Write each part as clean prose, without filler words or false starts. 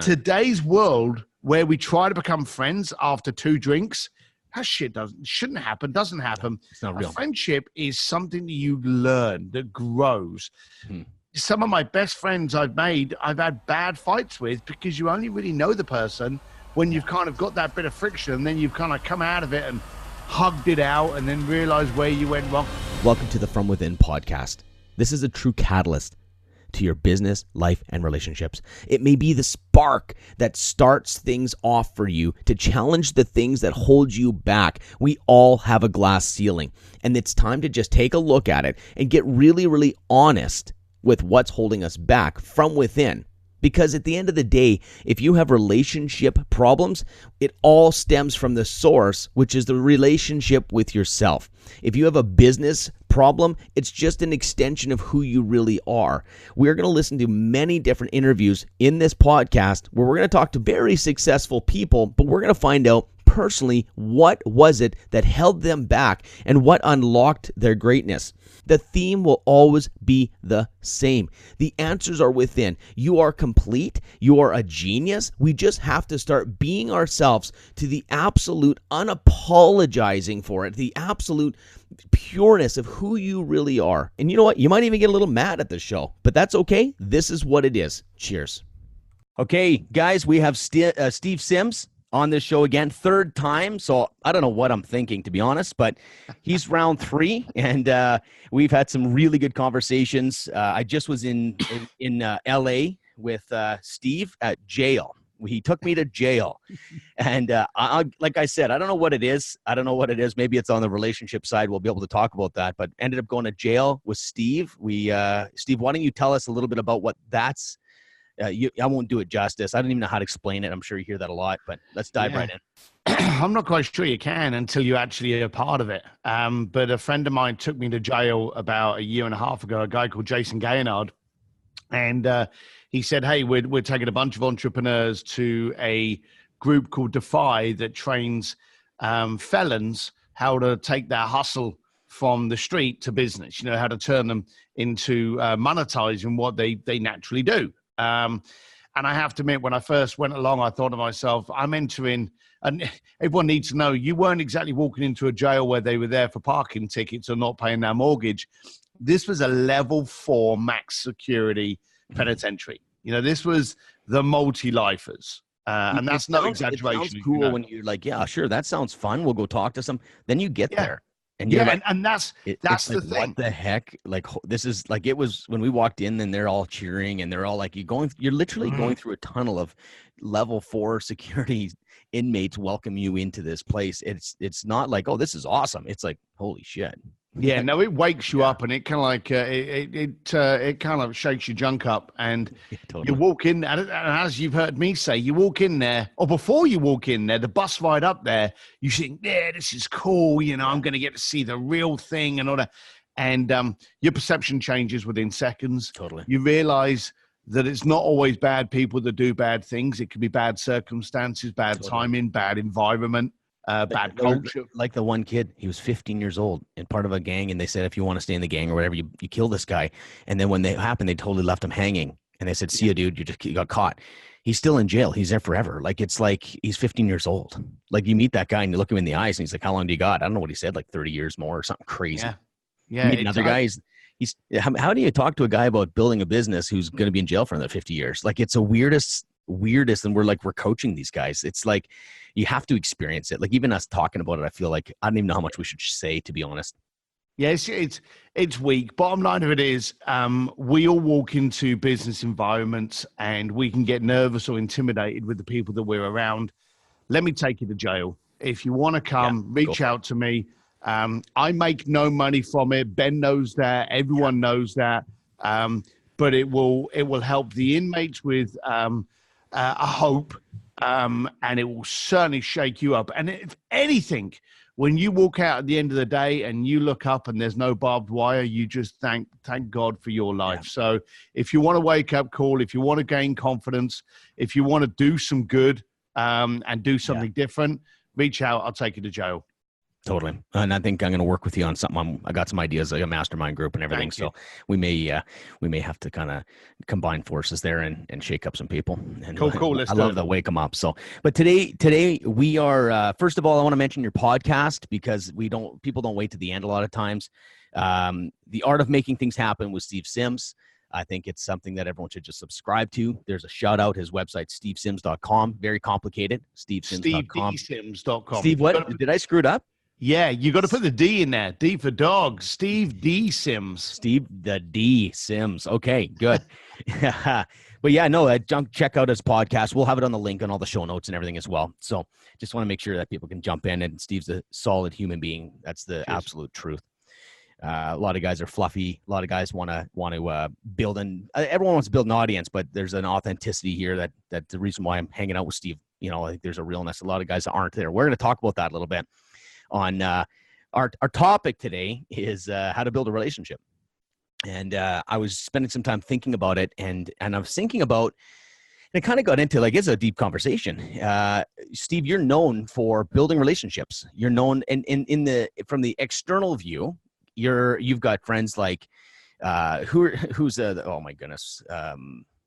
Today's world where we try to become friends after 2 drinks, that shit shouldn't happen, doesn't happen. No, it's not real. A friendship is something that you learn, that grows. Some of my best friends I've had bad fights with because you only really know the person when you've kind of got that bit of friction, and then you've kind of come out of it and hugged it out and then realized where you went wrong. Welcome to the From Within podcast. This is a true catalyst to your business, life, and relationships. It may be the spark that starts things off for you to challenge the things that hold you back. We all have a glass ceiling, and it's time to just take a look at it and get really, really honest with what's holding us back from within. Because at the end of the day, if you have relationship problems, it all stems from the source, which is the relationship with yourself. If you have a business problem, it's just an extension of who you really are. We're going to listen to many different interviews in this podcast where we're going to talk to very successful people, but we're going to find out personally what was it that held them back and what unlocked their greatness. The theme will always be the same. The answers are within. You are complete. You are a genius. We just have to start being ourselves to the absolute unapologizing for it, the absolute pureness of who you really are. And you know what? You might even get a little mad at the show, but that's okay. This is what it is. Cheers. Okay, guys, we have Steve Sims on this show again, 3rd time. So I don't know what I'm thinking, to be honest, but he's round 3, and we've had some really good conversations. I just was in LA with Steve at jail. He took me to jail, and like I said, I don't know what it is. Maybe it's on the relationship side. We'll be able to talk about that, but ended up going to jail with Steve. Steve, why don't you tell us a little bit about what that's I won't do it justice. I don't even know how to explain it. I'm sure you hear that a lot, but let's dive right in. I'm not quite sure you can until you actually are part of it. But a friend of mine took me to jail about 1.5 years ago, a guy called Jason Gaynard. And he said, hey, we're taking a bunch of entrepreneurs to a group called Defy that trains felons how to take their hustle from the street to business, how to turn them into monetizing what they naturally do. And I have to admit, when I first went along, I thought to myself, I'm entering, and everyone needs to know, you weren't exactly walking into a jail where they were there for parking tickets or not paying their mortgage. This was a level 4 max security penitentiary. This was the multi-lifers. And that's no exaggeration. It sounds cool when you're like, yeah, sure, that sounds fun. We'll go talk to some. Then you get there. And and that's the like, thing. What the heck? Like, this is like, it was when we walked in, and they're all cheering, and they're all like, you're literally going through a tunnel of level 4 security inmates welcome you into this place. It's not like, oh, this is awesome. It's like, holy shit. Yeah, no, it wakes you up, and it kind of like it kind of shakes your junk up, and totally. You walk in, and as you've heard me say, you walk in there, or before you walk in there, the bus ride up there, you think, yeah, this is cool, I'm going to get to see the real thing and all that, and your perception changes within seconds. Totally, you realize that it's not always bad people that do bad things. It could be bad circumstances, bad timing, bad environment. Bad culture. Like the one kid, he was 15 years old and part of a gang, and they said, if you want to stay in the gang or whatever, you kill this guy. And then when they happened, they totally left him hanging, and they said, see you, dude, you got caught. He's still in jail. He's there forever. Like, it's like he's 15 years old. Like, you meet that guy and you look him in the eyes, and he's like, how long do you got? I don't know what he said, like 30 years more or something crazy. Yeah. Meet another guy. How do you talk to a guy about building a business who's going to be in jail for another 50 years? Like, it's the weirdest, and we're coaching these guys. It's like, you have to experience it. Like, even us talking about it, I feel like I don't even know how much we should say, to be honest. Yeah, it's weak. Bottom line of it is, we all walk into business environments and we can get nervous or intimidated with the people that we're around. Let me take you to jail. If you want to come, reach out to me. I make no money from it. Ben knows that. Everyone knows that. But it will help the inmates with a hope. And it will certainly shake you up. And if anything, when you walk out at the end of the day and you look up and there's no barbed wire, you just thank God for your life. Yeah. So if you want a wake up call, if you want to gain confidence, if you want to do some good and do something different, reach out. I'll take you to jail. Totally. And I think I'm going to work with you on something. I got some ideas, like a mastermind group and everything. Thank you. So we may have to kind of combine forces there and shake up some people. And Cool. Let's I do love it. the wake them up. So, but today we are, first of all, I want to mention your podcast because people don't wait to the end a lot of times. The Art of Making Things Happen with Steve Sims. I think it's something that everyone should just subscribe to. There's a shout out. His website, stevesims.com. Very complicated. stevesims.com. SteveDSims.com. Steve, what? Did I screw it up? Yeah, you got to put the D in there. D for dog. Steve D Sims. Steve the D Sims. Okay, good. But yeah, no, check out his podcast. We'll have it on the link on all the show notes and everything as well. So just want to make sure that people can jump in. And Steve's a solid human being. That's the absolute truth. A lot of guys are fluffy. A lot of guys want to build everyone wants to build an audience, but there's an authenticity here that's the reason why I'm hanging out with Steve. You know, like there's a realness. A lot of guys aren't there. We're going to talk about that a little bit. On our topic today is how to build a relationship. And I was spending some time thinking about it, and I was thinking about, and it kind of got into like, it's a deep conversation. Steve, you're known for building relationships. You're known from the external view, you've got friends like oh my goodness,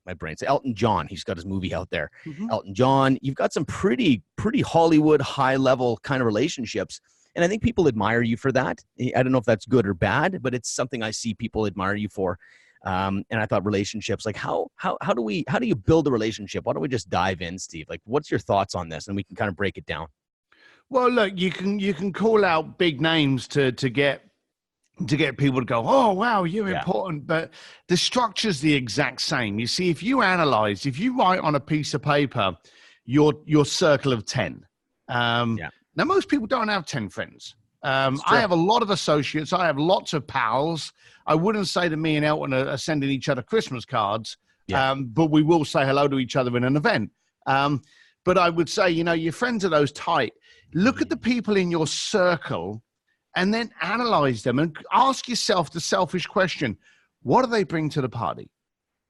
my brain's Elton John. He's got his movie out there. Mm-hmm. Elton John. You've got some pretty Hollywood high level kind of relationships. And I think people admire you for that. I don't know if that's good or bad, but it's something I see people admire you for. And I thought relationships, like how do you build a relationship? Why don't we just dive in, Steve? Like, what's your thoughts on this? And we can kind of break it down. Well, look, you can call out big names to get people to go, oh, wow, you're important. But the structure's the exact same. You see, if you write on a piece of paper, your circle of 10. Now, most people don't have 10 friends. I have a lot of associates. I have lots of pals. I wouldn't say that me and Elton are sending each other Christmas cards, but we will say hello to each other in an event. But I would say, your friends are those tight. Look at the people in your circle and then analyze them and ask yourself the selfish question, what do they bring to the party?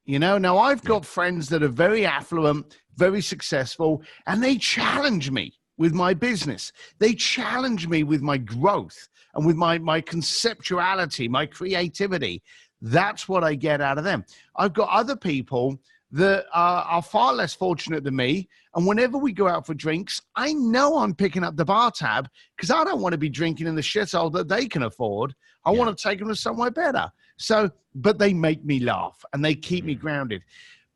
Now I've got friends that are very affluent, very successful, and they challenge me with my business. They challenge me with my growth and with my conceptuality, my creativity. That's what I get out of them. I've got other people that are far less fortunate than me. And whenever we go out for drinks, I know I'm picking up the bar tab because I don't want to be drinking in the shithole that they can afford. I want to take them to somewhere better. So, but they make me laugh and they keep me grounded.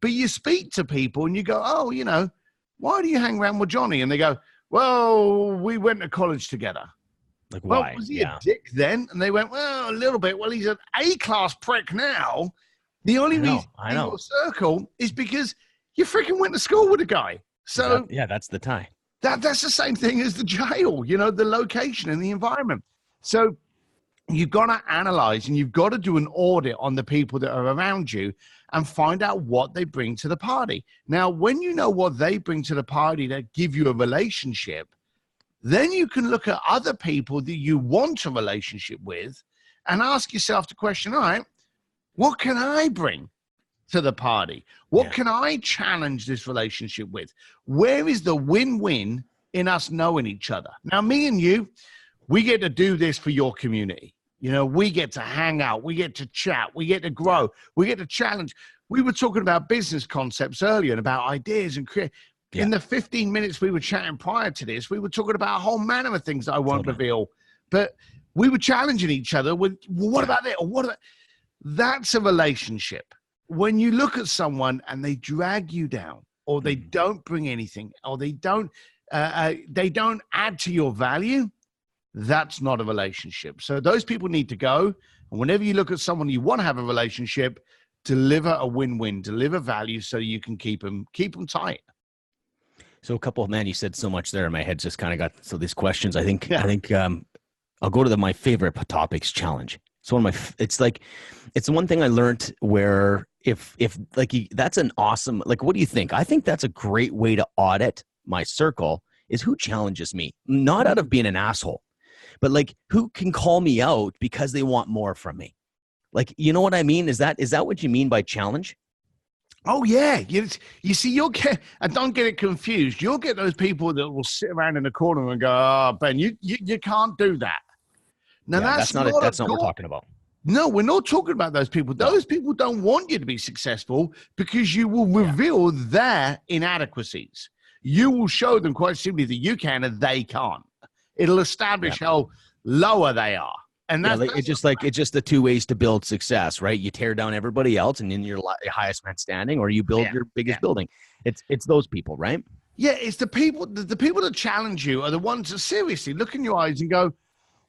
But you speak to people and you go, oh, why do you hang around with Johnny? And they go, well, we went to college together. Like, why? Well, was he a dick then? And they went, well, a little bit. Well, he's an A-class prick now. The only reason in your circle is because you freaking went to school with a guy. So that's the tie. That's the same thing as the jail, the location and the environment. So you've got to analyze and you've got to do an audit on the people that are around you and find out what they bring to the party. Now, when you know what they bring to the party that give you a relationship, then you can look at other people that you want a relationship with and ask yourself the question, all right, what can I bring to the party? What can I challenge this relationship with? Where is the win-win in us knowing each other? Now, me and you, we get to do this for your community. We get to hang out. We get to chat. We get to grow. We get to challenge. We were talking about business concepts earlier and about ideas and create. In the 15 minutes we were chatting prior to this, we were talking about a whole manner of things that I won't reveal. But we were challenging each other with, well, what about that? Or what about... That's a relationship. When you look at someone and they drag you down, or they don't bring anything, or they don't add to your value, that's not a relationship. So those people need to go. And whenever you look at someone you want to have a relationship, deliver a win-win, deliver value so you can keep them tight. So you said so much there. My head just kind of got these questions. I think I'll go to my favorite topics, challenge. So it's the one thing I learned where if that's an awesome, what do you think? I think that's a great way to audit my circle is who challenges me, not out of being an asshole, but who can call me out because they want more from me. You know what I mean? Is that what you mean by challenge? Oh yeah, you see, you'll get, and don't get it confused. You'll get those people that will sit around in the corner and go, "Oh, Ben, you can't do that." Now Yeah, that's not a that's not what we're goal. talking about. No, we're not talking about those people. No. Those people don't want you to be successful because you will Yeah. reveal their inadequacies. You will show them quite simply that you can and they can't. It'll establish how lower they are. And that's, it's just the two ways to build success, right? You tear down everybody else and then you're your highest man standing, or you build your biggest building. It's those people, right? Yeah, it's the people that challenge you are the ones that seriously look in your eyes and go,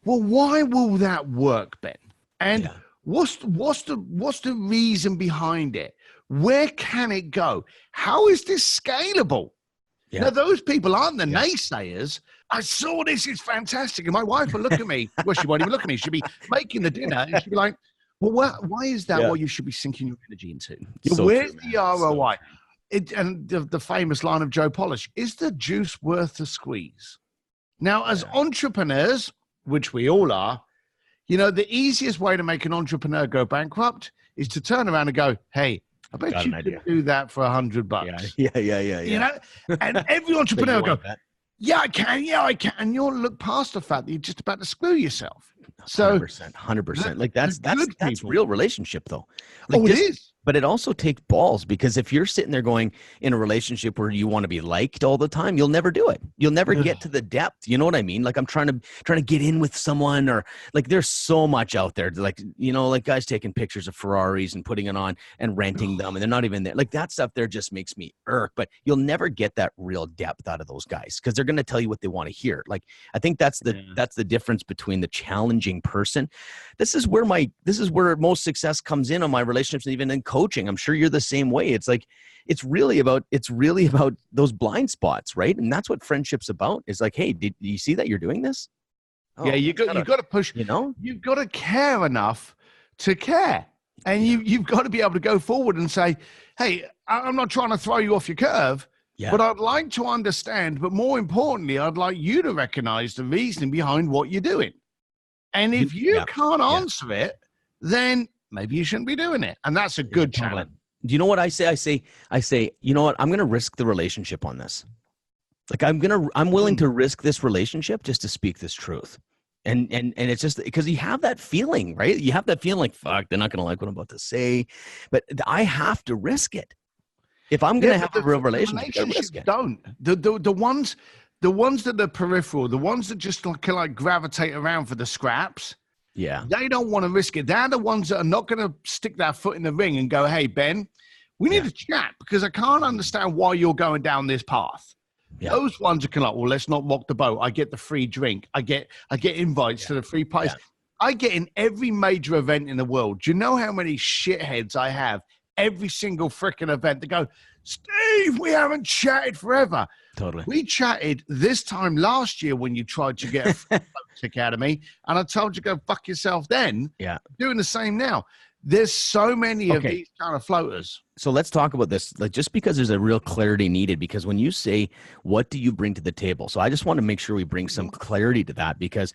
well, why will that work, Ben? And what's the reason behind it? Where can it go? How is this scalable? Yeah. Now, those people aren't the naysayers. I saw this is fantastic. And my wife will look at me. Well, she won't even look at me. She'll be making the dinner and she'll be like, well, why is that what you should be sinking your energy into? So where's true, the ROI? So and the famous line of Joe Polish, is the juice worth the squeeze? Now, as entrepreneurs, which we all are, the easiest way to make an entrepreneur go bankrupt is to turn around and go, hey, I bet you could do that for $100. Yeah. And every entrepreneur will go, yeah, I can. And you'll look past the fact that you're just about to screw yourself. So 100%. Like that's real relationship though. Like it is. But it also takes balls, because if you're sitting there going in a relationship where you want to be liked all the time, you'll never do it. You'll never get to the depth. You know what I mean? Like I'm trying to get in with someone, or like there's so much out there. Like, like guys taking pictures of Ferraris and putting it on and renting them, and they're not even there. Like that stuff there just makes me irk. But you'll never get that real depth out of those guys, because they're going to tell you what they want to hear. Like I think that's the difference between the challenging person. This is where most success comes in on my relationships, and even in coaching. I'm sure you're the same way. It's like, it's really about those blind spots, right? And that's what friendship's about. It's like, hey, did you see that you're doing this? Oh, yeah, you got to push. You've got to care enough to care, and you've got to be able to go forward and say, hey, I'm not trying to throw you off your curve, but I'd like to understand. But more importantly, I'd like you to recognize the reasoning behind what you're doing. And if you can't answer it, then maybe you shouldn't be doing it. And that's a good challenge. Do you know what I say? I say, you know what? I'm going to risk the relationship on this. Like I'm willing to risk this relationship just to speak this truth. And it's just because you have that feeling, right? You have that feeling like, fuck, they're not going to like what I'm about to say, but I have to risk it. If I'm going to have a real relationship, don't. The ones that are peripheral, the ones that just like gravitate around for the scraps, they don't want to risk it. They're the ones that are not going to stick their foot in the ring and go, hey, Ben, we need to chat because I can't understand why you're going down this path. Those ones are kind of like, well, let's not rock the boat. I get the free drink. I get invites to the free pies. I get in every major event in the world. Do you know how many shitheads I have? Every single freaking event to go, Steve, we haven't chatted forever. Totally. We chatted this time last year when you tried to get a tick out of me, and I told you go fuck yourself then. Yeah. Doing the same now. There's so many of these kind of floaters. So let's talk about this, like just because there's a real clarity needed, because when you say, what do you bring to the table? So I just want to make sure we bring some clarity to that, because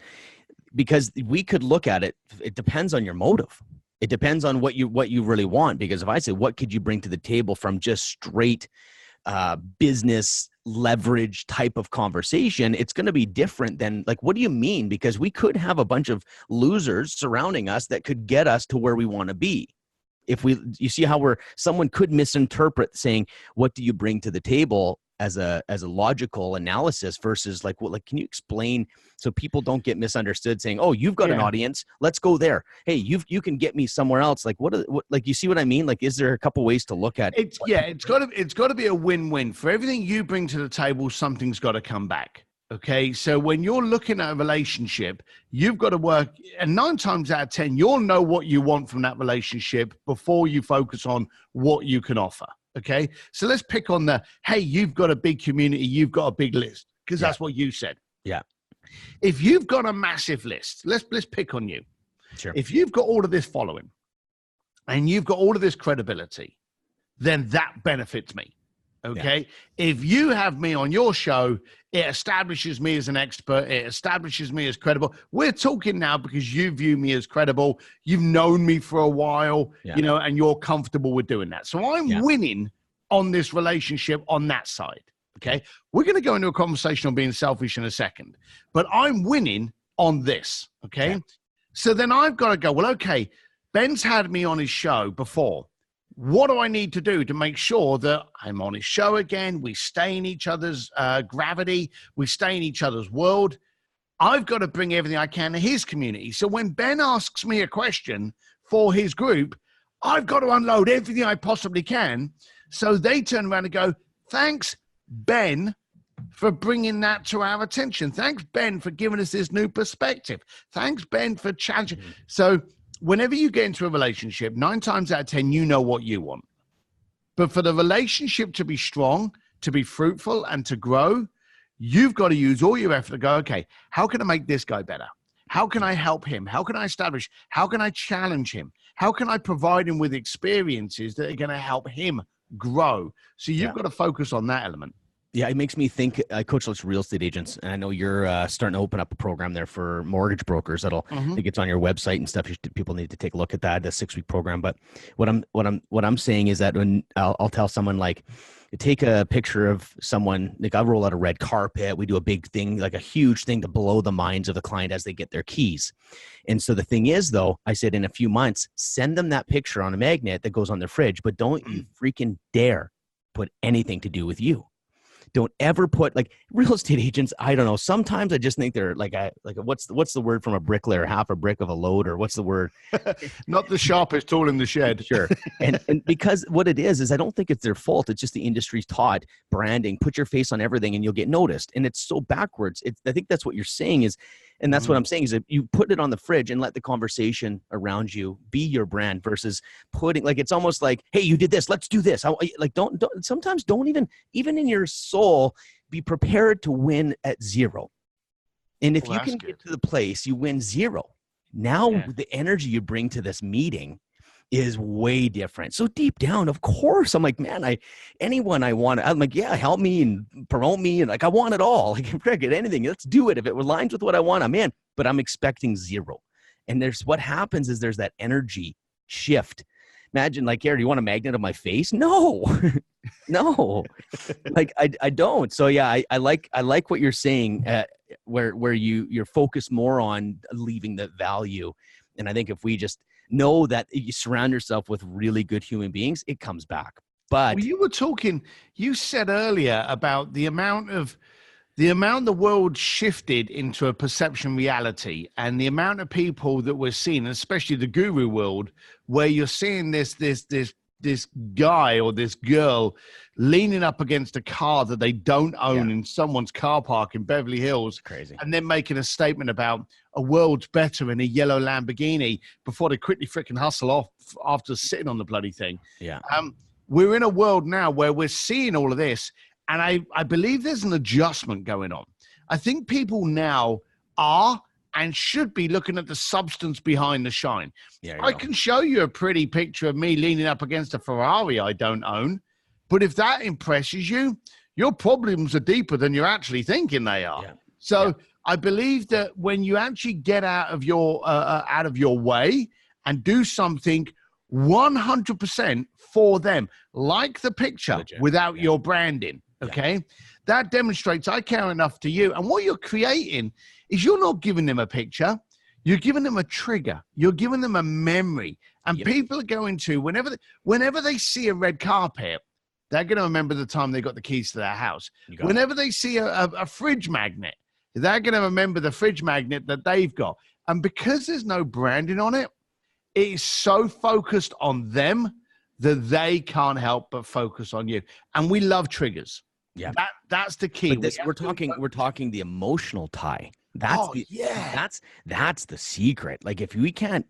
we could look at it. It depends on your motive. It depends on what you really want. Because if I say, what could you bring to the table from just straight business leverage type of conversation, it's going to be different than like, what do you mean? Because we could have a bunch of losers surrounding us that could get us to where we want to be. You see how someone could misinterpret saying, what do you bring to the table as a logical analysis versus like, can you explain so people don't get misunderstood saying, oh, you've got an audience, let's go there. Hey, you can get me somewhere else. Like like, you see what I mean? Like, is there a couple ways to look at it? It's got to be a win-win. For everything you bring to the table, something's got to come back. Okay. So when you're looking at a relationship, you've got to work, and 9 times out of 10, you'll know what you want from that relationship before you focus on what you can offer. Okay. So let's pick on hey, you've got a big community. You've got a big list, because that's what you said. Yeah. If you've got a massive list, let's pick on you. Sure. If you've got all of this following and you've got all of this credibility, then that benefits me. Okay. If you have me on your show, it establishes me as an expert. It establishes me as credible. We're talking now because you view me as credible. You've known me for a while, and you're comfortable with doing that. So I'm winning on this relationship on that side. Okay. We're going to go into a conversation on being selfish in a second, but I'm winning on this. Okay. So then I've got to go, well, okay, Ben's had me on his show before. What do I need to do to make sure that I'm on his show again? We stay in each other's gravity. We stay in each other's world. I've got to bring everything I can to his community. So when Ben asks me a question for his group, I've got to unload everything I possibly can. So they turn around and go, thanks, Ben, for bringing that to our attention. Thanks, Ben, for giving us this new perspective. Thanks, Ben, for challenging. So whenever you get into a relationship, 9 times out of 10, you know what you want. But for the relationship to be strong, to be fruitful, and to grow, you've got to use all your effort to go, okay, how can I make this guy better? How can I help him? How can I establish? How can I challenge him? How can I provide him with experiences that are going to help him grow? So you've got to focus on that element. Yeah, it makes me think. I coach lots of real estate agents, and I know you're starting to open up a program there for mortgage brokers. I think it's on your website and stuff. People need to take a look at that, the 6-week program. But what I'm saying is that when I'll tell someone, like, take a picture of someone, like, I'll roll out a red carpet. We do a big thing, like a huge thing, to blow the minds of the client as they get their keys. And so the thing is, though, I said in a few months, send them that picture on a magnet that goes on their fridge, but don't you freaking dare put anything to do with you. Don't ever put, like, real estate agents. I don't know. Sometimes I just think they're like what's the word from a bricklayer? Half a brick of a load, or what's the word? Not the sharpest tool in the shed. Sure. And because what it is I don't think it's their fault. It's just the industry's taught branding. Put your face on everything and you'll get noticed. And it's so backwards. I think that's what you're saying is, and that's what I'm saying is that you put it on the fridge and let the conversation around you be your brand versus putting, like, it's almost like, hey, you did this, let's do this. Don't sometimes don't even in your soul be prepared to win at 0. And if you can get to the place you win 0, now the energy you bring to this meeting is way different. So deep down, of course, I'm like, man, anyone I want, I'm like, yeah, help me and promote me. And, like, I want it all. Like, forget anything. Let's do it. If it aligns with what I want, I'm in. But I'm expecting 0. And what happens is there's that energy shift. Imagine, like, Gary, do you want a magnet of my face? No, no, like, I don't. So yeah, I like what you're saying, where you're focused more on leaving the value. And I think if we just know that you surround yourself with really good human beings, it comes back. But you said earlier about the amount the world shifted into a perception reality, and the amount of people that we're seeing, especially the guru world, where you're seeing this guy or this girl leaning up against a car that they don't own in someone's car park in Beverly Hills. Crazy. And then making a statement about a world's better in a yellow Lamborghini before they quickly freaking hustle off after sitting on the bloody thing. Yeah. We're in a world now where we're seeing all of this, and I believe there's an adjustment going on. I think people now are and should be looking at the substance behind the shine. I can show you a pretty picture of me leaning up against a Ferrari I don't own, but if that impresses you, your problems are deeper than you're actually thinking they are. Yeah. So I believe that when you actually get out of your way and do something 100% for them, like the picture, without your branding, okay? That demonstrates I care enough to you. And what you're creating is you're not giving them a picture. You're giving them a trigger. You're giving them a memory. And people are going to, whenever they see a red carpet, they're going to remember the time they got the keys to their house. Whenever they see a fridge magnet, they're going to remember the fridge magnet that they've got. And because there's no branding on it, it is so focused on them that they can't help but focus on you. And we love triggers. Yeah, that's the key. But we're talking the emotional tie. That's the secret. Like, if we can't,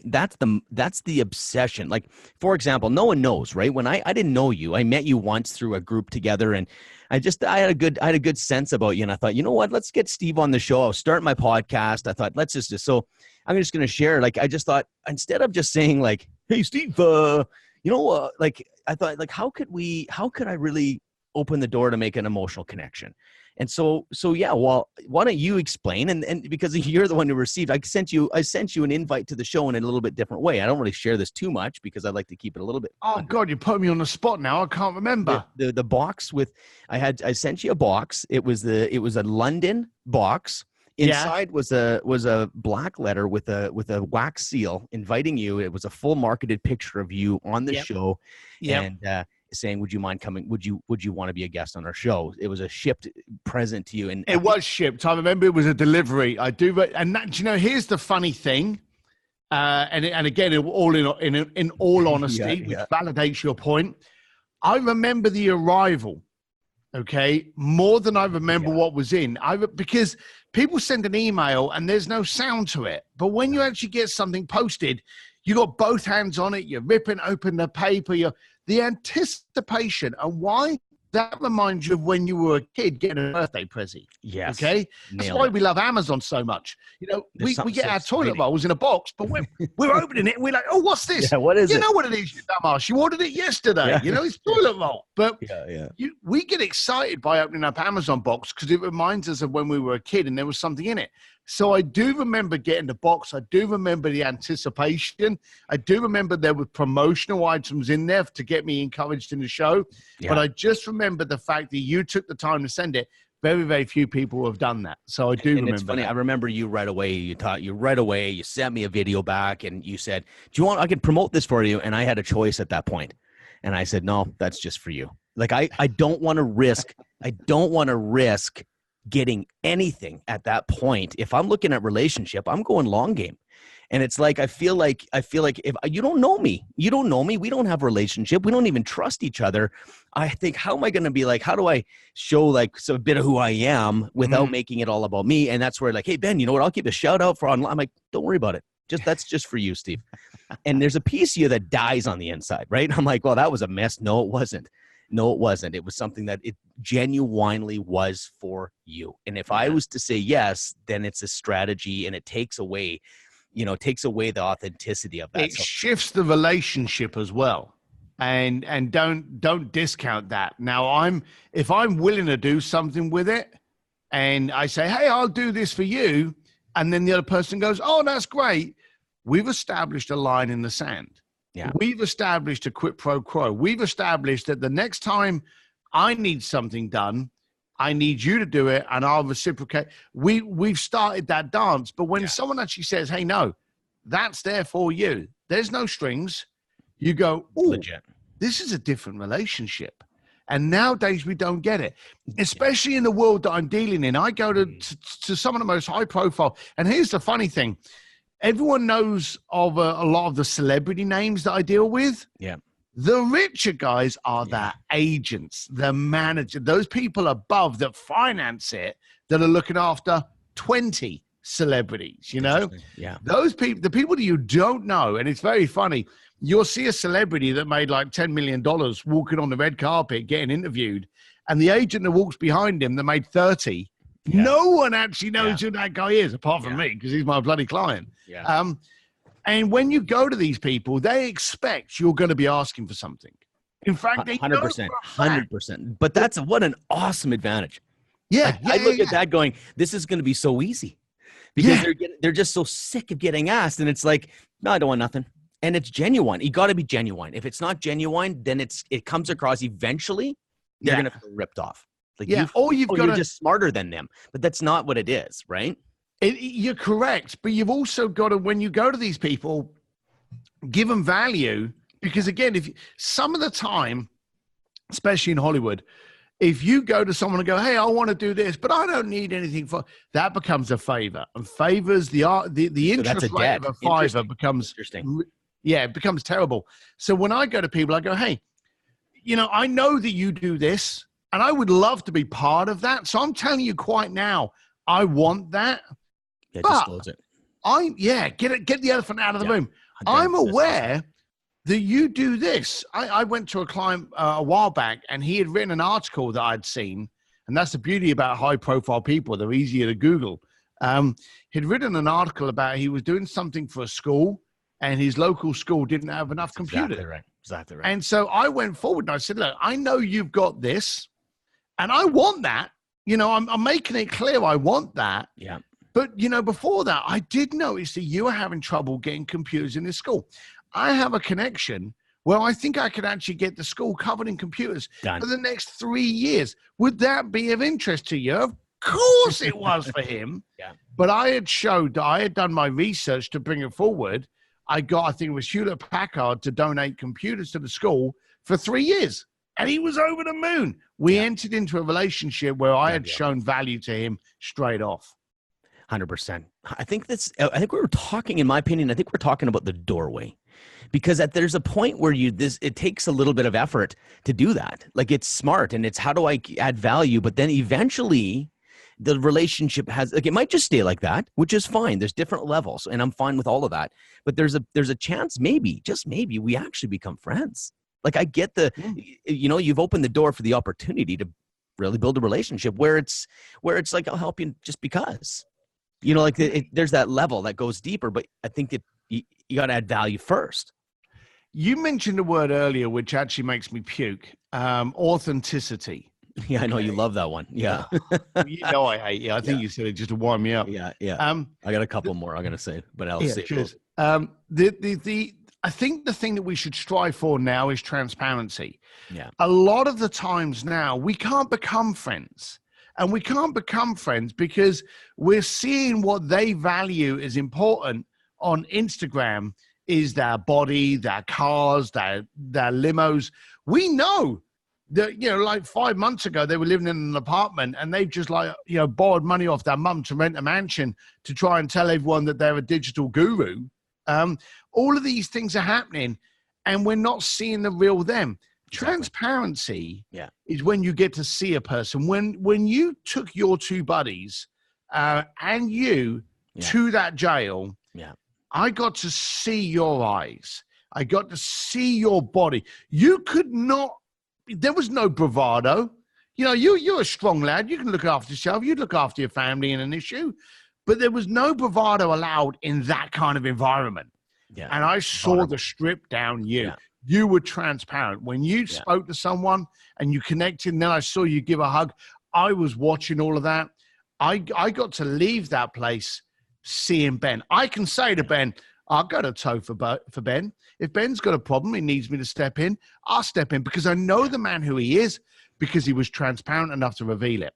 that's the obsession. Like, for example, no one knows, right? When I didn't know you, I met you once through a group together, and I had a good sense about you, and I thought, you know what? Let's get Steve on the show. I'll start my podcast. I thought, so I'm just going to share. Like, I just thought, instead of just saying, like, hey, Steve, like, I thought, like, how could I really open the door to make an emotional connection. And so yeah, well, why don't you explain? And because you're the one who received, I sent you an invite to the show in a little bit different way. I don't really share this too much because I like to keep it a little bit. Oh God, you put me on the spot now. I can't remember. The box with, I sent you a box. It was a London box. Inside was a black letter with a wax seal inviting you. It was a full marketed picture of you on the show. And saying, would you mind coming? Would you want to be a guest on our show? It was a shipped present to you. And it was shipped. I remember it was a delivery. I do. And that, you know, here's the funny thing. And again, in all honesty, which validates your point. I remember the arrival. Okay. More than I remember what was in. Because people send an email and there's no sound to it. But when you actually get something posted, you got both hands on it. You're ripping open the paper. The anticipation, and why that reminds you of when you were a kid getting a birthday present. Yes. Okay. That's why we love Amazon so much. You know, we get our toilet rolls in a box, but we're opening it and we're like, oh, what's this? Yeah, what is it? You know what it is, you dumbass. You ordered it yesterday. Yeah. You know, it's toilet roll. But yeah. We get excited by opening up Amazon box because it reminds us of when we were a kid and there was something in it. So I do remember getting the box. I do remember the anticipation. I do remember there were promotional items in there to get me encouraged in the show. Yeah. But I just remember the fact that you took the time to send it. Very, very few people have done that. So I do remember. It's funny. That. I remember you right away. You sent me a video back and you said, do you want, I can promote this for you. And I had a choice at that point. And I said, no, that's just for you. Like, I don't want to risk getting anything at that point. If I'm looking at relationship, I'm going long game. And it's like, I feel like if you don't know me, we don't have a relationship. We don't even trust each other. I think, how am I going to be like, how do I show like a bit of who I am without making it all about me? And that's where like, hey, Ben, you know what? I'll give a shout out for online. I'm like, don't worry about it. That's just for you, Steve. And there's a piece of you that dies on the inside, right? I'm like, well, that was a mess. No, it wasn't. It was something that it genuinely was for you. And if I was to say yes, then it's a strategy and it takes away the authenticity of that. It shifts the relationship as well. And don't discount that. Now if I'm willing to do something with it and I say, hey, I'll do this for you. And then the other person goes, oh, that's great. We've established a line in the sand. Yeah. We've established a quid pro quo. We've established that the next time I need something done, I need you to do it and I'll reciprocate. We've started that dance. But when someone actually says, hey, no, that's there for you. There's no strings. You go, oh, this is a different relationship. And nowadays we don't get it, especially in the world that I'm dealing in. I go to some of the most high profile. And here's the funny thing. Everyone knows of a lot of the celebrity names that I deal with. Yeah. The richer guys are the agents, the manager, those people above that finance it, that are looking after 20 celebrities, you know? Yeah. Those people, the people that you don't know, and it's very funny, you'll see a celebrity that made like $10 million walking on the red carpet, getting interviewed, and the agent that walks behind him that made 30, no one actually knows who that guy is, apart from me, because he's my bloody client. Yeah. And when you go to these people, they expect you're going to be asking for something. In fact, they 100%, 100%. But what an awesome advantage. Yeah. I look at that going, this is going to be so easy because they're just so sick of getting asked. And it's like, no, I don't want nothing. And it's genuine. You got to be genuine. If it's not genuine, then it comes across eventually. They're going to feel ripped off. Like you're just smarter than them. But that's not what it is, right? You're correct, but you've also got to, when you go to these people, give them value, because again, some of the time, especially in Hollywood, if you go to someone and go, hey, I want to do this, but I don't need anything for that, becomes a favor, and favors the interest rate of a fiver becomes interesting. Yeah, it becomes terrible. So when I go to people, I go, hey, you know, I know that you do this, and I would love to be part of that. So I'm telling you quite now, I want that. Yeah, disclose it. Get the elephant out of the room. I'm aware that you do this. I went to a client a while back, and he had written an article that I'd seen, and that's the beauty about high-profile people. They're easier to Google. He'd written an article about he was doing something for a school, and his local school didn't have enough computers. Exactly right. And so I went forward and I said, look, I know you've got this. And I want that. I'm making it clear I want that. Yeah. But, before that, I did notice that you were having trouble getting computers in the school. I have a connection where I think I could actually get the school covered in computers for the next 3 years. Would that be of interest to you? Of course it was for him. Yeah. But I had showed that I had done my research to bring it forward. I think it was Hewlett-Packard to donate computers to the school for 3 years. And he was over the moon. We entered into a relationship where I had shown value to him straight off. 100%. I think we were talking, in my opinion, I think we're talking about the doorway, because there's a point where it takes a little bit of effort to do that. Like, it's smart and it's how do I add value? But then eventually the relationship it might just stay like that, which is fine. There's different levels and I'm fine with all of that. But there's a chance, maybe, just maybe, we actually become friends. Like, I get you've opened the door for the opportunity to really build a relationship where it's like, I'll help you just because. There's that level that goes deeper, but I think that you got to add value first. You mentioned a word earlier, which actually makes me puke. Authenticity. Yeah, I know you love that one. Yeah. I hate you. I think you said it just to wind me up. Yeah. I got a couple more I'm going to say, but I'll say cheers. I think the thing that we should strive for now is transparency. Yeah. A lot of the times now we can't become friends. And we can't become friends because we're seeing what they value as important on Instagram is their body, their cars, their limos. We know that, like 5 months ago, they were living in an apartment and they've just borrowed money off their mum to rent a mansion to try and tell everyone that they're a digital guru. All of these things are happening and we're not seeing the real them. Transparency is when you get to see a person. When you took your two buddies and you to that jail, I got to see your eyes. I got to see your body. You could not, there was no bravado. You're a strong lad. You can look after yourself. You look after your family in an issue. But there was no bravado allowed in that kind of environment. Yeah. And I saw the strip down you. Yeah. You were transparent. When you spoke to someone and you connected, and then I saw you give a hug, I was watching all of that. I got to leave that place seeing Ben. I can say to Ben, I'll go to toe for Ben. If Ben's got a problem, he needs me to step in, I'll step in because I know the man who he is because he was transparent enough to reveal it.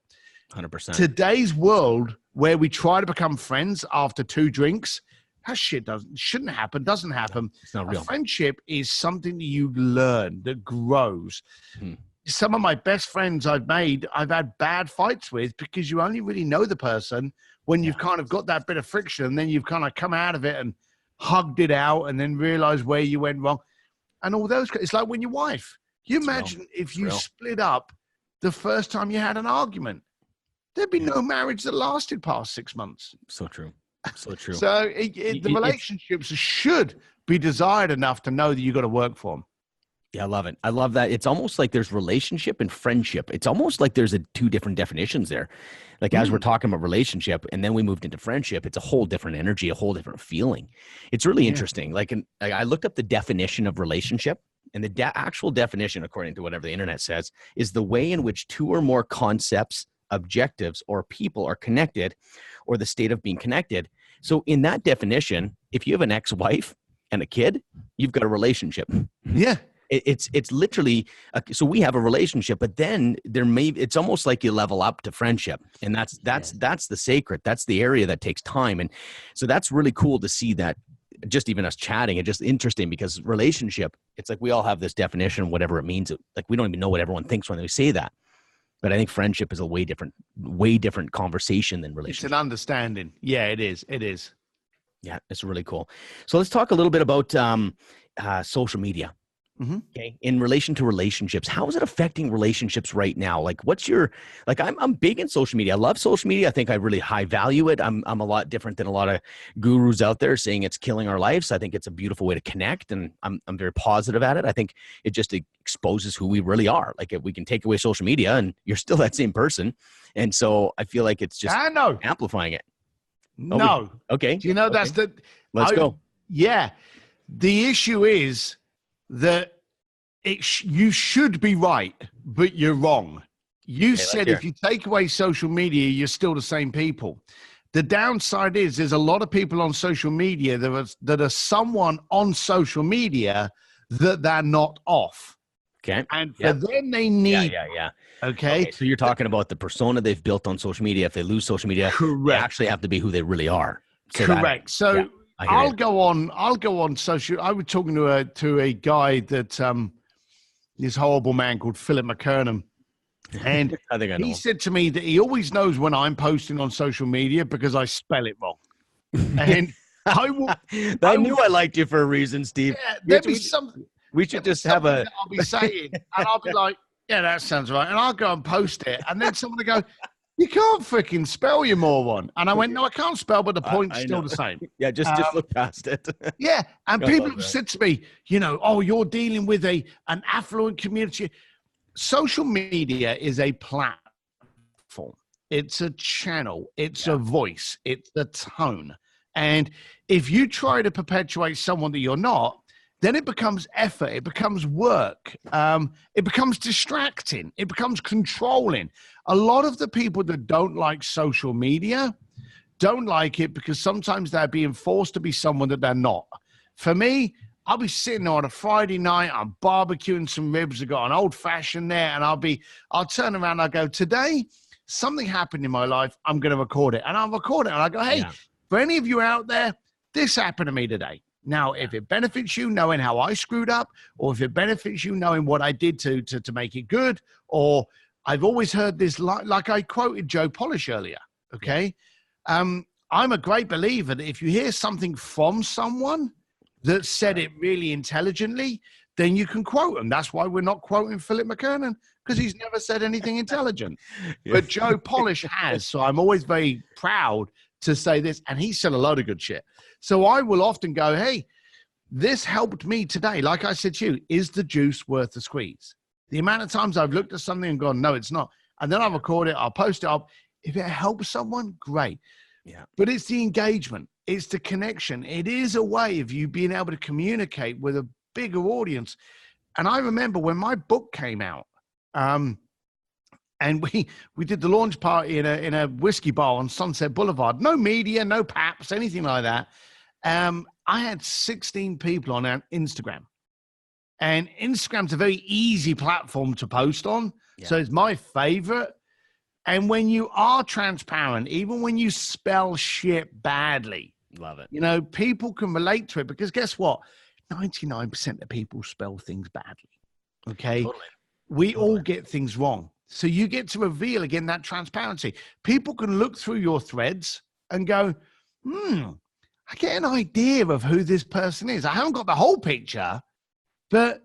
100%. Today's world where we try to become friends after 2 drinks, that shit shouldn't happen, doesn't happen. It's not real. Friendship is something that you learn, that grows. Some of my best friends I've had bad fights with because you only really know the person when you've kind of got that bit of friction and then you've kind of come out of it and hugged it out and then realized where you went wrong. And all those, it's like when your wife, you imagine if you split up the first time you had an argument, there'd be no marriage that lasted past 6 months. So true. So true. So the relationships should be desired enough to know that you got to work for them. Yeah, I love it. I love that. It's almost like there's relationship and friendship. It's almost like there's 2 different definitions there. Like as we're talking about relationship and then we moved into friendship, it's a whole different energy, a whole different feeling. It's really interesting. Like I looked up the definition of relationship, and the actual definition, according to whatever the internet says, is the way in which 2 or more concepts, objectives, or people are connected, or the state of being connected. So in that definition, if you have an ex-wife and a kid, you've got a relationship. Yeah. It's literally, so we have a relationship, but then it's almost like you level up to friendship. And that's the sacred, that's the area that takes time. And so that's really cool to see that, just even us chatting, it's just interesting because relationship, it's like we all have this definition, whatever it means. Like we don't even know what everyone thinks when they say that. But I think friendship is a way different conversation than relationship. It's an understanding. Yeah, it is. It is. Yeah, it's really cool. So let's talk a little bit about social media. Okay. In relation to relationships, how is it affecting relationships right now? Like I'm big in social media. I love social media. I think I really high value it. I'm a lot different than a lot of gurus out there saying it's killing our lives. I think it's a beautiful way to connect, and I'm very positive at it. I think it just exposes who we really are. Like if we can take away social media and you're still that same person. And so I feel like it's just amplifying it. No. Okay. Do you know that's Let's go. Yeah. The issue is that you should be right, but you're wrong. You Okay, let's said hear if you take away social media, you're still the same people. The downside is there's a lot of people on social media that are someone on social media that they're not off. Okay. And for Yep. them, they need, Yeah. okay? Okay, so you're talking about the persona they've built on social media. If they lose social media, they Correct. actually have to be who they really are. So Correct. So I hear you. I'll go on social. I was talking to a guy that this horrible man called Philip McKernan. And I think I know. he said to me that he always knows when I'm posting on social media because I spell it wrong. And I will. I knew I liked you for a reason, Steve. Yeah, there'll be something. We should just have a. I'll be saying, and I'll be like, "Yeah, that sounds right," and I'll go and post it, and then someone will go, "You can't freaking spell, you moron!" And I went, "No, I can't spell, but the point's still the same." Yeah, just look past it. Yeah, and I people love have that. said to me, "Oh, you're dealing with an affluent community." Social media is a platform. It's a channel. It's a voice. It's a tone. And if you try to perpetuate someone that you're not, then it becomes effort. It becomes work. It becomes distracting. It becomes controlling. A lot of the people that don't like social media don't like it because sometimes they're being forced to be someone that they're not. For me, I'll be sitting there on a Friday night, I'm barbecuing some ribs, I've got an old fashioned there, and I'll turn around and I'll go, today, something happened in my life, I'm going to record it. And I'll record it and I'll go, hey, for any of you out there, this happened to me today. Now, if it benefits you knowing how I screwed up, or if it benefits you knowing what I did to make it good, or I've always heard this, like I quoted Joe Polish earlier, okay? I'm a great believer that if you hear something from someone that said it really intelligently, then you can quote them. That's why we're not quoting Philip McKernan, because he's never said anything intelligent. But Joe Polish has, so I'm always very proud to say this, and he said a lot of good shit. So I will often go, hey, this helped me today. Like I said to you, is the juice worth the squeeze? The amount of times I've looked at something and gone, no, it's not. And then I'll record it, I'll post it up. If it helps someone, great. Yeah. But it's the engagement. It's the connection. It is a way of you being able to communicate with a bigger audience. And I remember when my book came out, and we did the launch party in a whiskey bar on Sunset Boulevard. No media, no paps, anything like that. I had 16 people on Instagram. And Instagram's a very easy platform to post on. Yeah. So it's my favorite. And when you are transparent, even when you spell shit badly, love it. People can relate to it because guess what? 99% of people spell things badly. Okay. Totally. We all get things wrong. So you get to reveal again that transparency. People can look through your threads and go, I get an idea of who this person is. I haven't got the whole picture, but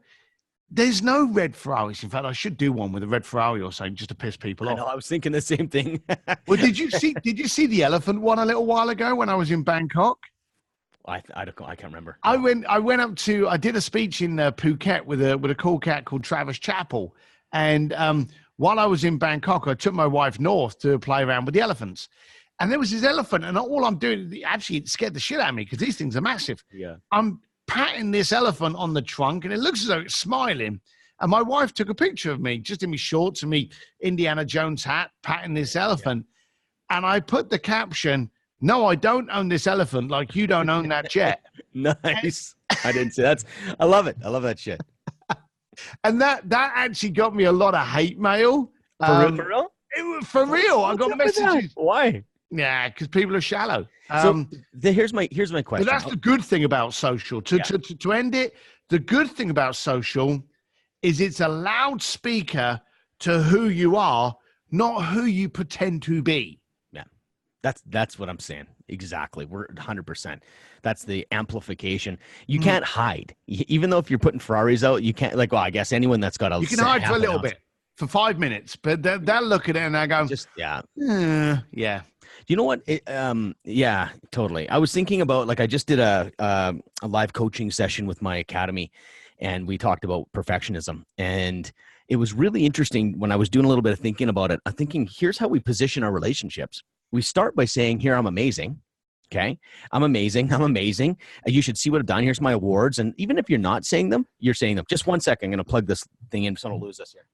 there's no red Ferraris. In fact, I should do one with a red Ferrari or something just to piss people off. I know, I was thinking the same thing. Well, did you see the elephant one a little while ago when I was in Bangkok? I can't remember. I went up to, I did a speech in Phuket with a cool cat called Travis Chappell. And while I was in Bangkok, I took my wife north to play around with the elephants. And there was this elephant, and all I'm doing, actually, it scared the shit out of me because these things are massive. Yeah. I'm patting this elephant on the trunk, and it looks as though it's smiling. And my wife took a picture of me, just in my shorts and me Indiana Jones hat, patting this elephant. Yeah. And I put the caption, "No, I don't own this elephant like you don't own that jet." Nice. I didn't see that. I love it. I love that shit. And that actually got me a lot of hate mail. For real? For real. I got messages. Why? Yeah, because people are shallow. Here's my question. But that's the good thing about social. To end it, the good thing about social is it's a loudspeaker to who you are, not who you pretend to be. Yeah, that's what I'm saying. Exactly. We're 100%. That's the amplification. You can't hide. Even though if you're putting Ferraris out, you can't, I guess anyone that's got you can hide for a little bit, for 5 minutes, but they'll look at it and they'll go, yeah. Do you know what? Yeah, totally. I was thinking about, I just did a live coaching session with my academy, and we talked about perfectionism. And it was really interesting when I was doing a little bit of thinking about it. I'm thinking, here's how we position our relationships. We start by saying, here, I'm amazing. Okay. I'm amazing. I'm amazing. You should see what I've done. Here's my awards. And even if you're not saying them, you're saying them. Just 1 second. I'm going to plug this thing in so I don't lose this here.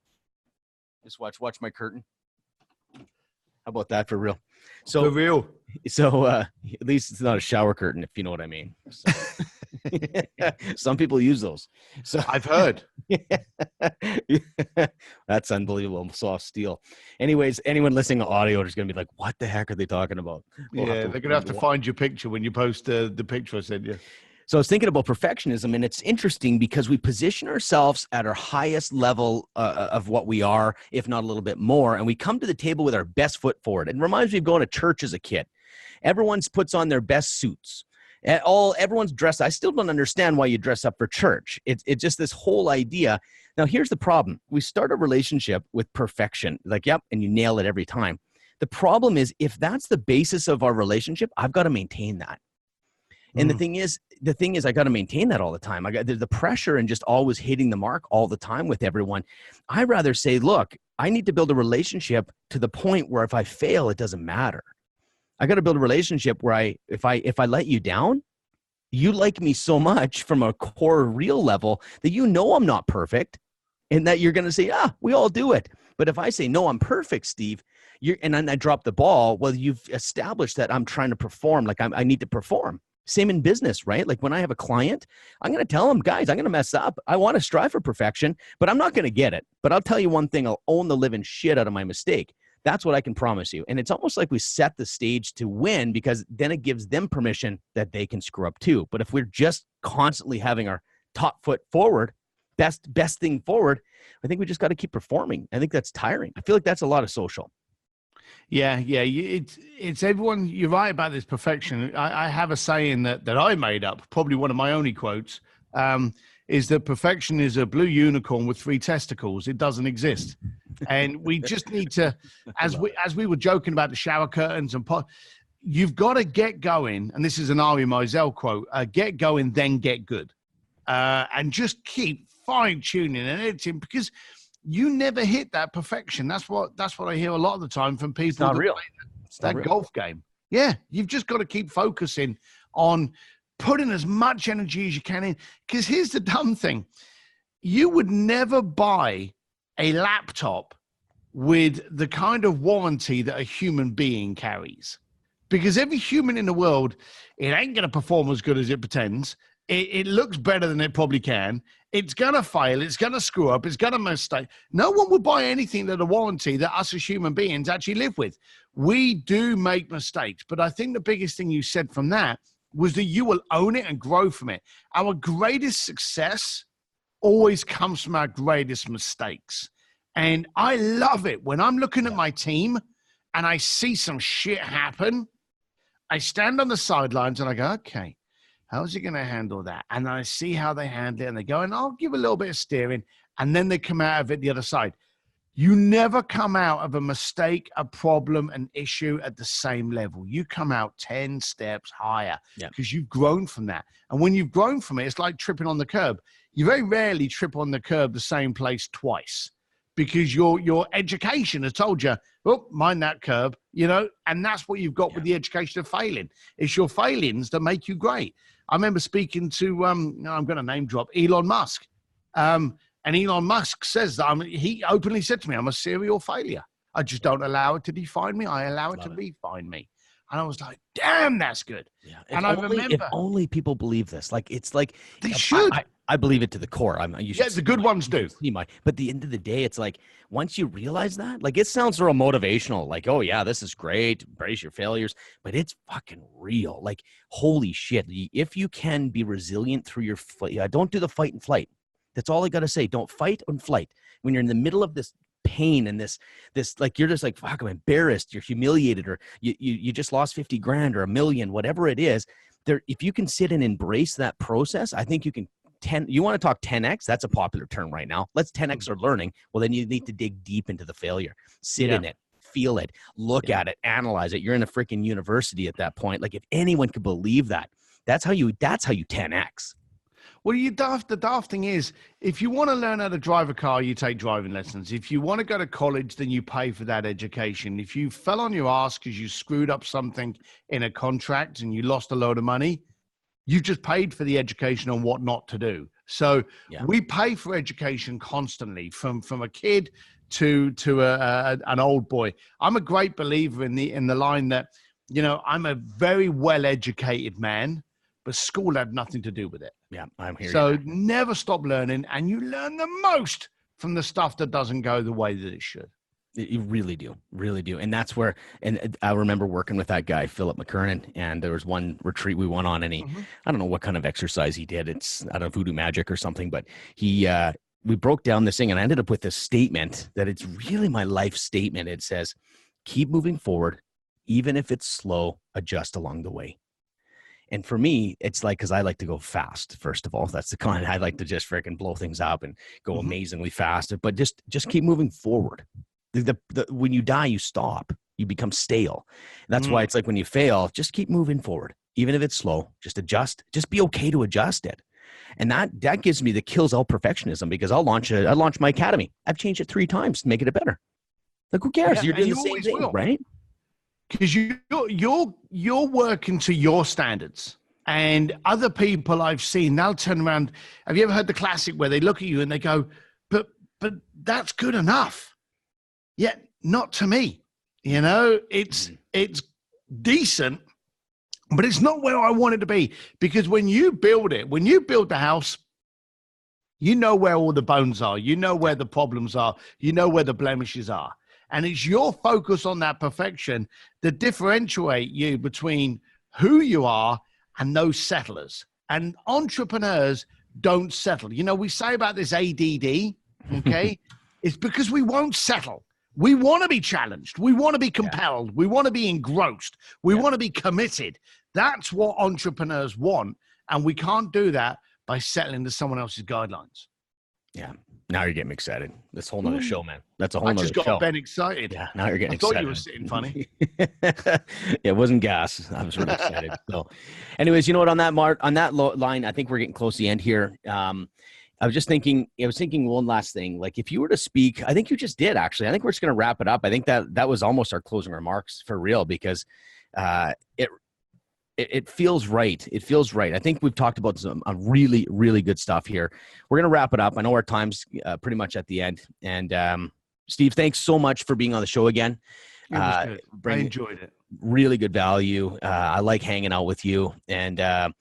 Just watch my curtain. How about that for real? For real. So at least it's not a shower curtain, if you know what I mean. So, some people use those. So I've heard. That's unbelievable. Soft steel. Anyways, anyone listening to audio is going to be like, what the heck are they talking about? They're going to have to find your picture when you post the picture I sent you. So I was thinking about perfectionism, and it's interesting because we position ourselves at our highest level of what we are, if not a little bit more, and we come to the table with our best foot forward. It reminds me of going to church as a kid. Everyone puts on their best suits. Everyone's dressed. I still don't understand why you dress up for church. It's just this whole idea. Now, here's the problem. We start a relationship with perfection, like, yep, and you nail it every time. The problem is, if that's the basis of our relationship, I've got to maintain that. And the thing is, I got to maintain that all the time. I got the pressure and just always hitting the mark all the time with everyone. I rather say, look, I need to build a relationship to the point where if I fail, it doesn't matter. I got to build a relationship where if I let you down, you like me so much from a core real level that you know I'm not perfect, and that you're going to say, we all do it. But if I say, no, I'm perfect, Steve, and then I drop the ball, well, you've established that I'm trying to perform, like I need to perform. Same in business, right? Like when I have a client, I'm going to tell them, guys, I'm going to mess up. I want to strive for perfection, but I'm not going to get it. But I'll tell you one thing, I'll own the living shit out of my mistake. That's what I can promise you. And it's almost like we set the stage to win, because then it gives them permission that they can screw up too. But if we're just constantly having our top foot forward, best thing forward, I think we just got to keep performing. I think that's tiring. I feel like that's a lot of social. Yeah. It's everyone. You're right about this perfection. I have a saying that I made up, probably one of my only quotes, is that perfection is a blue unicorn with 3 testicles. It doesn't exist. And we just need to, as we were joking about the shower curtains and you've got to get going. And this is an Ari Meisel quote, get going, then get good. And just keep fine tuning and editing, because you never hit that perfection. That's what I hear a lot of the time from people. It's not real. It's that golf game. Yeah. You've just got to keep focusing on putting as much energy as you can in. Because here's the dumb thing. You would never buy a laptop with the kind of warranty that a human being carries. Because every human in the world, it ain't going to perform as good as it pretends. It looks better than it probably can. It's going to fail. It's going to screw up. It's going to mistake. No one would buy anything that a warranty that us as human beings actually live with. We do make mistakes. But I think the biggest thing you said from that was that you will own it and grow from it. Our greatest success always comes from our greatest mistakes. And I love it when I'm looking at my team and I see some shit happen. I stand on the sidelines and I go, okay, how's he going to handle that? And I see how they handle it, and they go, and I'll give a little bit of steering, and then they come out of it the other side. You never come out of a mistake, a problem, an issue at the same level. You come out 10 steps higher because you've grown from that. And when you've grown from it, it's like tripping on the curb. You very rarely trip on the curb the same place twice, because your education has told you, oh, mind that curb, and that's what you've got with the education of failing. It's your failings that make you great. I remember speaking to, I'm going to name drop, Elon Musk. And Elon Musk says that he openly said to me, I'm a serial failure. I just don't allow it to define me. I allow it to define me. And I was like, damn, that's good. Yeah. And I remember, if only people believe this, like, it's like they should. I believe it to the core. The good ones do. But at the end of the day, it's like, once you realize that, like, it sounds real motivational. Like, oh yeah, this is great. Embrace your failures. But it's fucking real. Like, holy shit. If you can be resilient through your don't do the fight and flight. That's all I got to say. Don't fight and flight. When you're in the middle of this pain and this, like, you're just like, fuck, I'm embarrassed. You're humiliated, or you just lost 50 grand or $1 million, whatever it is. If you can sit and embrace that process, I think you can. You want to talk 10x? That's a popular term right now. Let's 10x our learning. Well, then you need to dig deep into the failure, sit in it, feel it, look at it, analyze it. You're in a freaking university at that point. Like, if anyone could believe that, that's how you 10x. Well, the daft thing is, if you want to learn how to drive a car, you take driving lessons. If you want to go to college, then you pay for that education. If you fell on your ass because you screwed up something in a contract and you lost a load of money, you've just paid for the education on what not to do. So we pay for education constantly, from a kid an old boy. I'm a great believer in the line that, you know, I'm a very well-educated man, but school had nothing to do with it. Yeah, I'm here. So never stop learning, and you learn the most from the stuff that doesn't go the way that it should. You really do. And that's where, and I remember working with that guy, Philip McKernan, and there was one retreat we went on, and I don't know what kind of exercise he did. It's, I don't know, voodoo magic or something, but we broke down this thing, and I ended up with this statement that it's really my life statement. It says, keep moving forward, even if it's slow, adjust along the way. And for me, it's like, because I like to go fast, first of all. That's the kind I like to just freaking blow things up and go amazingly fast. But just keep moving forward. When you die, you stop. You become stale. And that's why it's like when you fail, just keep moving forward. Even if it's slow, just adjust. Just be okay to adjust it. And that gives me the kills all perfectionism, because I launch my academy. I've changed it 3 times to make it better. Like, who cares? You're doing the same thing, right? Because you're working to your standards, and other people I've seen, they'll turn around. Have you ever heard the classic where they look at you and they go, but that's good enough. Yet not to me. You know, it's decent, but it's not where I want it to be. Because when you build the house, you know where all the bones are. You know where the problems are. You know where the blemishes are. And it's your focus on that perfection that differentiate you between who you are and those settlers. And entrepreneurs don't settle. You know, we say about this ADD, okay? It's because we won't settle. We want to be challenged. We want to be compelled. Yeah. We want to be engrossed. We want to be committed. That's what entrepreneurs want. And we can't do that by settling to someone else's guidelines. Yeah. Now you're getting me excited. That's a whole nother show, man. That's a whole nother show. I just got Ben excited. Yeah, now you're getting excited. I thought you were sitting funny. Yeah, it wasn't gas. I was really excited. So, anyways, you know what? On that line, I think we're getting close to the end here. I was thinking one last thing. Like, if you were to speak, I think you just did, actually. I think we're just going to wrap it up. I think that was almost our closing remarks for real, because it feels right. It feels right. I think we've talked about some really, really good stuff here. We're going to wrap it up. I know our time's pretty much at the end. And Steve, thanks so much for being on the show again. I enjoyed it. Really good value. I like hanging out with you, and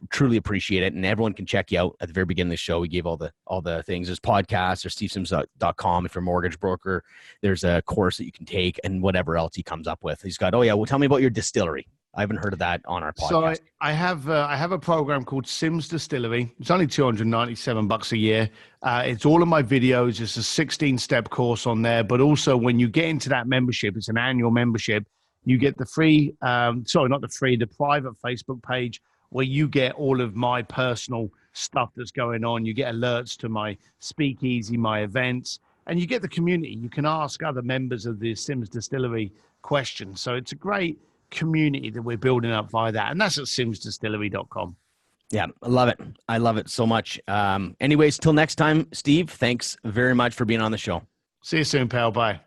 truly appreciate it. And everyone can check you out at the very beginning of the show. We gave all the things. There's podcasts, there's stevesims.com. If you're a mortgage broker, there's a course that you can take, and whatever else he comes up with. He's got, well, tell me about your distillery. I haven't heard of that on our podcast. So I have a program called Sims Distillery. It's only $297 a year. It's all of my videos. It's a 16-step course on there. But also, when you get into that membership, it's an annual membership. You get the the private Facebook page where you get all of my personal stuff that's going on. You get alerts to my speakeasy, my events, and you get the community. You can ask other members of the Sims Distillery questions. So it's a great community that we're building up via that. And that's at simsdistillery.com. Yeah, I love it. I love it so much. Anyways, till next time, Steve, thanks very much for being on the show. See you soon, pal. Bye.